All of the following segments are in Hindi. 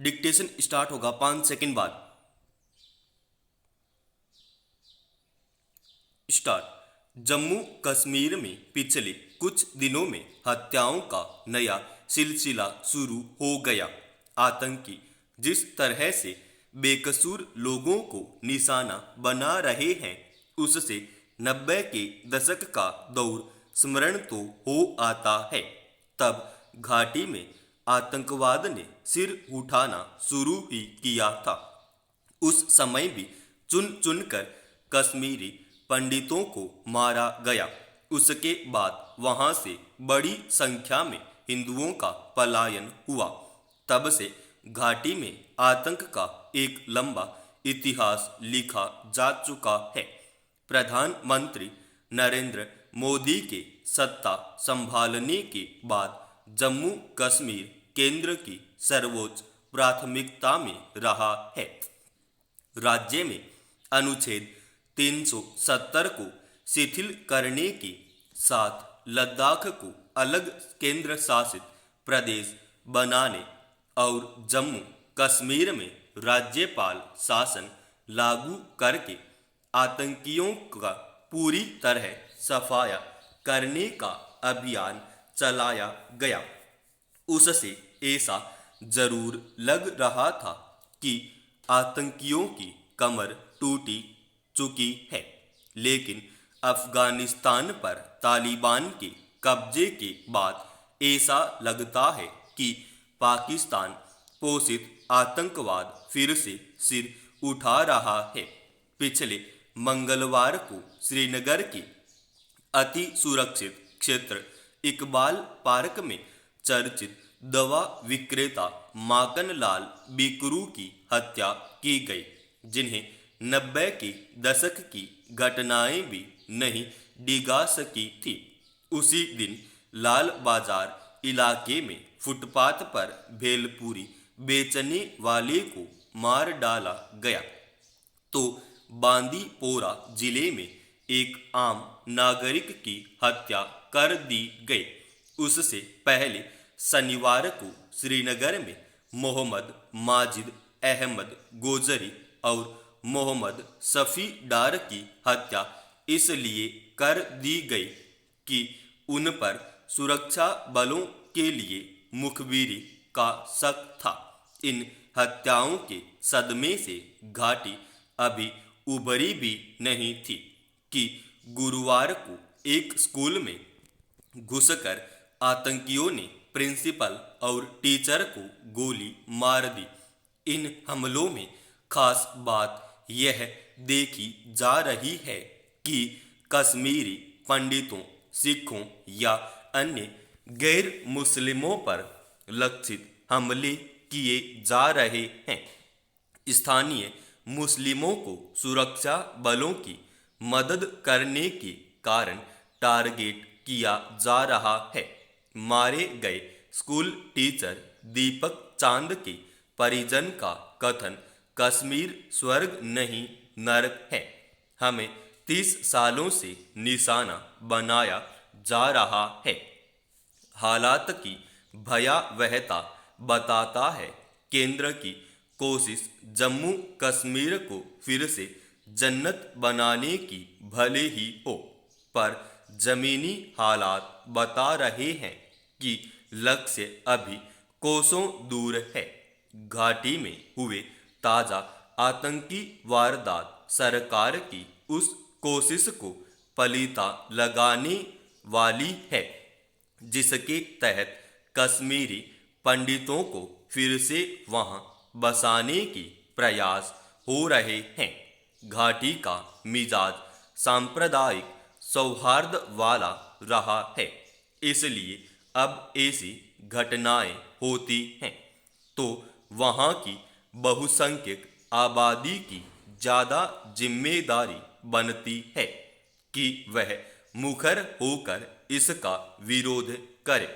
डिक्टेशन स्टार्ट होगा 5 सेकंड बाद। स्टार्ट। जम्मू कश्मीर में पिछले कुछ दिनों में हत्याओं का नया सिलसिला शुरू हो गया। आतंकी जिस तरह से बेकसूर लोगों को निशाना बना रहे हैं, उससे 90 के दशक का दौर स्मरण तो हो आता है। तब घाटी में आतंकवाद ने सिर उठाना शुरू ही किया था। उस समय भी चुन चुनकर कश्मीरी पंडितों को मारा गया। उसके बाद वहां से बड़ी संख्या में हिंदुओं का पलायन हुआ। तब से घाटी में आतंक का एक लंबा इतिहास लिखा जा चुका है। प्रधानमंत्री नरेंद्र मोदी के सत्ता संभालने के बाद जम्मू कश्मीर केंद्र की सर्वोच्च प्राथमिकता में रहा है। राज्य में अनुच्छेद 370 को शिथिल करने के साथ लद्दाख को अलग केंद्र शासित प्रदेश बनाने और जम्मू कश्मीर में राज्यपाल शासन लागू करके आतंकियों का पूरी तरह सफाया करने का अभियान चलाया गया। उससे ऐसा जरूर लग रहा था कि आतंकियों की कमर टूटी चुकी है, लेकिन अफगानिस्तान पर तालिबान के कब्जे के बाद ऐसा लगता है कि पाकिस्तान पोषित आतंकवाद फिर से सिर उठा रहा है। पिछले मंगलवार को श्रीनगर के अति सुरक्षित क्षेत्र इकबाल पार्क में चर्चित दवा विक्रेता माकन लाल बिकरू की हत्या की गई, जिन्हें 90 के दशक की घटनाएं भी नहीं डिगा सकी थी। उसी दिन लाल बाजार इलाके में फुटपाथ पर भेलपूरी बेचने वाले को मार डाला गया, तो बांदीपोरा जिले में एक आम नागरिक की हत्या कर दी गई। उससे पहले शनिवार को श्रीनगर में मोहम्मद माजिद अहमद गोजरी और मोहम्मद शफी डार की हत्या इसलिए कर दी गई कि उन पर सुरक्षा बलों के लिए मुखबिरी का शक था। इन हत्याओं के सदमे से घाटी अभी उभरी भी नहीं थी कि गुरुवार को एक स्कूल में घुसकर आतंकियों ने प्रिंसिपल और टीचर को गोली मार दी। इन हमलों में खास बात यह देखी जा रही है कि कश्मीरी पंडितों, सिखों या अन्य गैर मुस्लिमों पर लक्षित हमले किए जा रहे हैं। स्थानीय मुस्लिमों को सुरक्षा बलों की मदद करने के कारण टारगेट किया जा रहा है। मारे गए स्कूल टीचर दीपक चांद के परिजन का कथन कश्मीर स्वर्ग नहीं नरक है। हमें 30 सालों से निशाना बनाया जा रहा है। हालात की भयावहता बताता है केंद्र की कोशिश जम्मू कश्मीर को फिर से जन्नत बनाने की भले ही हो, पर जमीनी हालात बता रहे हैं कि लक्ष्य अभी कोसों दूर है। घाटी में हुए ताजा आतंकी वारदात सरकार की उस कोशिश को पलीता लगाने वाली है, जिसके तहत कश्मीरी पंडितों को फिर से वहां बसाने की प्रयास हो रहे हैं। घाटी का मिजाज सांप्रदायिक सौहार्द वाला रहा है, इसलिए अब ऐसी घटनाएं होती हैं तो वहां की बहुसंख्यक आबादी की ज़्यादा जिम्मेदारी बनती है कि वह मुखर होकर इसका विरोध करे।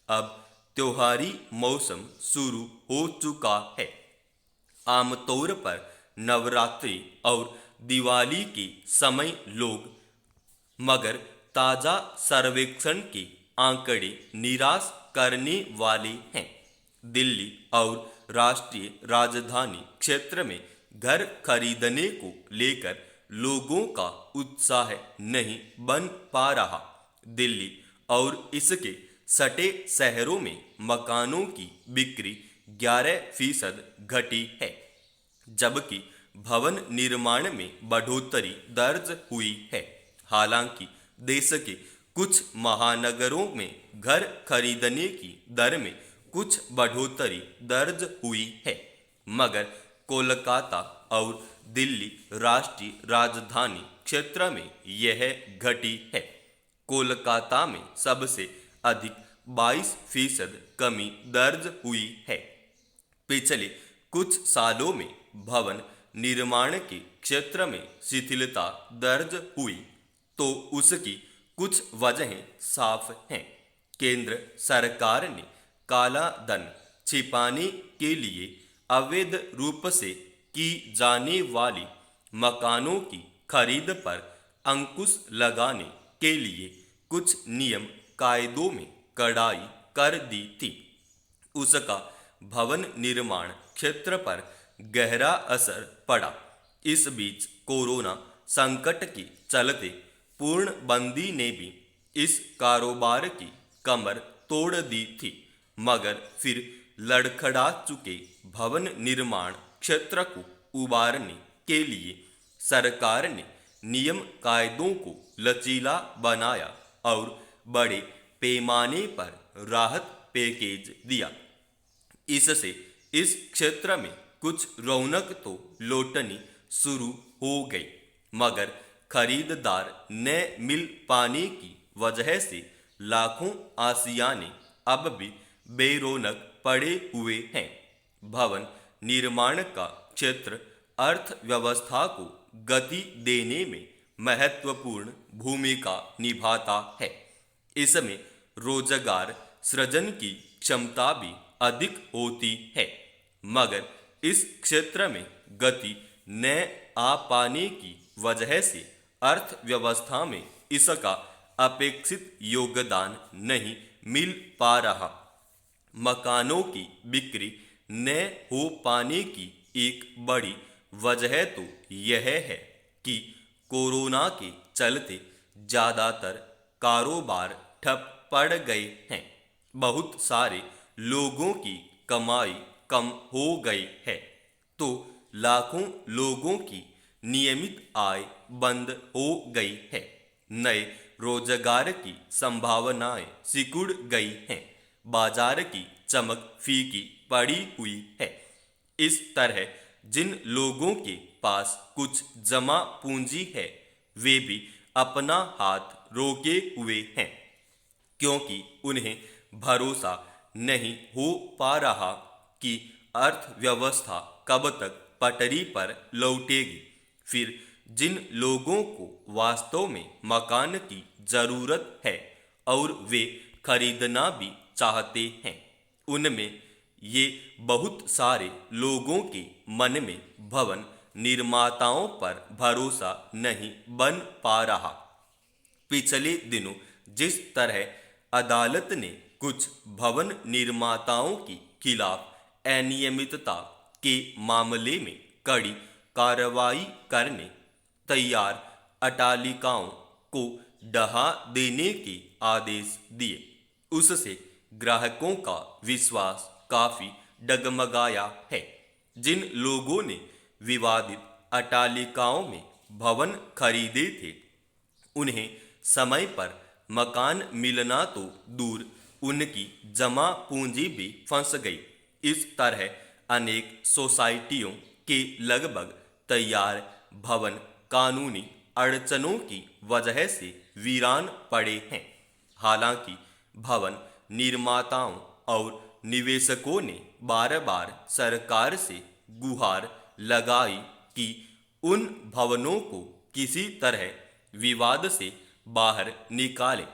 अब त्योहारी मौसम शुरू हो चुका है। आमतौर पर नवरात्रि और दिवाली के समय लोग, मगर ताजा सर्वेक्षण के आंकड़े निराश करने वाले हैं। दिल्ली और राष्ट्रीय राजधानी क्षेत्र में घर खरीदने को लेकर लोगों का उत्साह नहीं बन पा रहा। दिल्ली और इसके सटे शहरों में मकानों की बिक्री 11% घटी है, जबकि भवन निर्माण में बढ़ोतरी दर्ज हुई है। हालांकि देश के कुछ महानगरों में घर खरीदने की दर में कुछ बढ़ोतरी दर्ज हुई है, मगर कोलकाता और दिल्ली राष्ट्रीय राजधानी क्षेत्र में यह घटी है। कोलकाता में सबसे अधिक 22% कमी दर्ज हुई है। पिछले कुछ सालों में भवन निर्माण के क्षेत्र में शिथिलता दर्ज हुई तो उसकी कुछ वजहें साफ हैं। केंद्र सरकार ने काला धन छिपाने के लिए अवैध रूप से की जाने वाली मकानों की खरीद पर अंकुश लगाने के लिए कुछ नियम कायदों में कड़ाई कर दी थी। उसका भवन निर्माण क्षेत्र पर गहरा असर पड़ा। इस बीच कोरोना संकट के चलते पूर्णबंदी ने भी इस कारोबार की कमर तोड़ दी थी, मगर फिर लड़खड़ा चुके भवन निर्माण क्षेत्र को उबारने के लिए सरकार ने नियम कायदों को लचीला बनाया और बड़े पैमाने पर राहत पैकेज दिया। इससे इस क्षेत्र में कुछ रौनक तो लौटनी शुरू हो गई, मगर खरीदार न मिल पाने की वजह से लाखों आशियाने अब भी बेरौनक पड़े हुए हैं। भवन निर्माण का क्षेत्र अर्थव्यवस्था को गति देने में महत्वपूर्ण भूमिका निभाता है। इसमें रोजगार सृजन की क्षमता भी अधिक होती है, मगर इस क्षेत्र में गति न आ पाने की वजह से अर्थव्यवस्था में इसका अपेक्षित योगदान नहीं मिल पा रहा। मकानों की बिक्री न हो पाने की एक बड़ी वजह तो यह है कि कोरोना के चलते ज़्यादातर कारोबार ठप पड़ गए हैं। बहुत सारे लोगों की कमाई कम हो गई है, तो लाखों लोगों की नियमित आय बंद हो गई है। नए रोजगार की संभावनाएं सिकुड़ गई हैं। बाजार की चमक फीकी पड़ी हुई है। इस तरह जिन लोगों के पास कुछ जमा पूंजी है, वे भी अपना हाथ रोके हुए हैं, क्योंकि उन्हें भरोसा नहीं हो पा रहा कि अर्थव्यवस्था कब तक पटरी पर लौटेगी। फिर जिन लोगों को वास्तव में मकान की जरूरत है और वे खरीदना भी चाहते हैं, उनमें ये बहुत सारे लोगों के मन में भवन निर्माताओं पर भरोसा नहीं बन पा रहा। पिछले दिनों जिस तरह अदालत ने कुछ भवन निर्माताओं के खिलाफ अनियमितता के मामले में कड़ी कार्रवाई करने तैयार अटालिकाओं को ढहा देने के आदेश दिए, उससे ग्राहकों का विश्वास काफी डगमगाया है। जिन लोगों ने विवादित अटालिकाओं में भवन खरीदे थे, उन्हें समय पर मकान मिलना तो दूर, उनकी जमा पूंजी भी फंस गई। इस तरह अनेक सोसाइटियों के लगभग तैयार भवन कानूनी अड़चनों की वजह से वीरान पड़े हैं। हालांकि भवन निर्माताओं और निवेशकों ने बार बार सरकार से गुहार लगाई कि उन भवनों को किसी तरह विवाद से बाहर निकाले,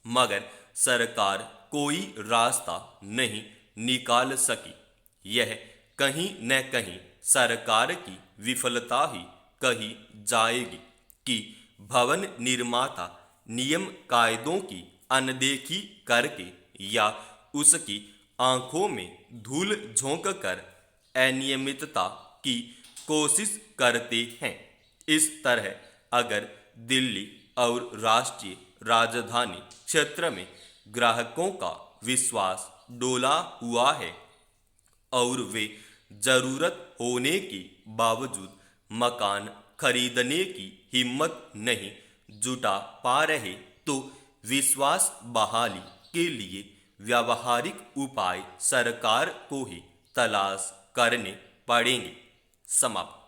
मगर सरकार कोई रास्ता नहीं निकाल सकी। यह कहीं न कहीं सरकार की विफलता ही कही जाएगी कि भवन निर्माता नियम कायदों की अनदेखी करके या उसकी आंखों में धूल झोंक कर अनियमितता की कोशिश करते हैं। इस तरह अगर दिल्ली और राष्ट्रीय राजधानी क्षेत्र में ग्राहकों का विश्वास डोला हुआ है और वे जरूरत होने के बावजूद मकान खरीदने की हिम्मत नहीं जुटा पा रहे, तो विश्वास बहाली के लिए व्यावहारिक उपाय सरकार को ही तलाश करने पड़ेंगे। समाप्त।